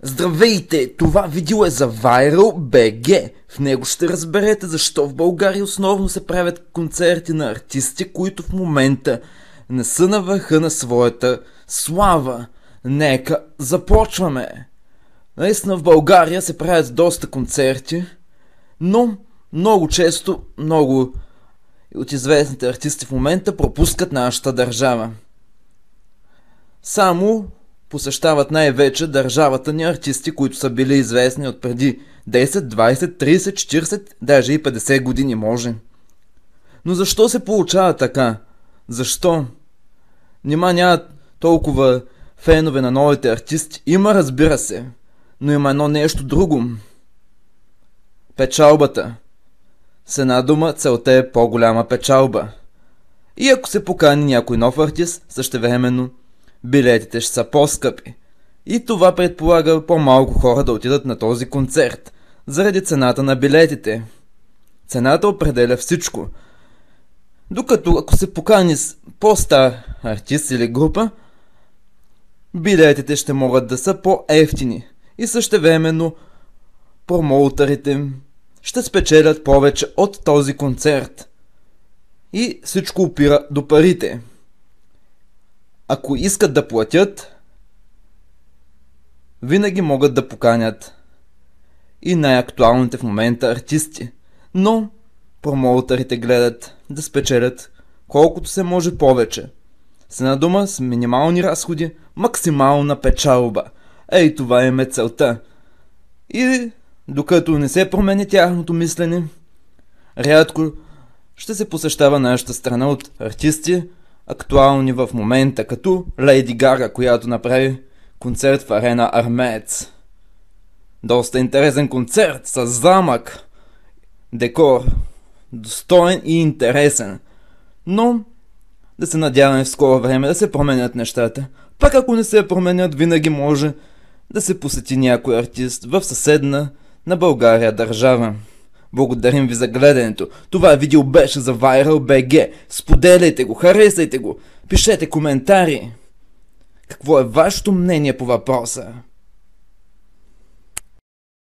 Здравейте! Това видео е за Viral.bg. В него ще разберете защо в България основно се правят концерти на артисти, които в момента не са на върха на своята слава. Нека започваме! Наистина в България се правят доста концерти, но много често много от известните артисти в момента пропускат нашата държава. Само посещават най-вече държавата ни артисти, които са били известни от преди 10, 20, 30, 40, даже и 50 години може. Но защо се получава така? Защо? Нима няма толкова фенове на новите артисти? Има, разбира се, но има едно нещо друго. Печалбата. С една дума, целта е по-голяма печалба. И ако се покани някой нов артист, същевременно билетите ще са по-скъпи. И това предполага по-малко хора да отидат на този концерт, заради цената на билетите. Цената определя всичко. Докато ако се покани с по-стар артист или група, билетите ще могат да са по-евтини. И същевременно промоутерите ще спечелят повече от този концерт. И всичко опира до парите. Ако искат да платят, винаги могат да поканят и най-актуалните в момента артисти. Но промоутерите гледат да спечелят колкото се може повече. С една дума, с минимални разходи, максимална печалба. Ей, това им е целта. И докато не се промени тяхното мислене, рядко ще се посещава нашата страна от артисти, актуални в момента, като Лейди Гага, която направи концерт в арена Армеец. Доста интересен концерт, с замък, декор, достоен и интересен. Но да се надяваме в скоро време да се променят нещата. Пак ако не се променят, винаги може да се посети някой артист в съседна на България държава. Благодарим ви за гледането. Това видео беше за Viral.bg. Споделяйте го, харесайте го, пишете коментари. Какво е вашето мнение по въпроса?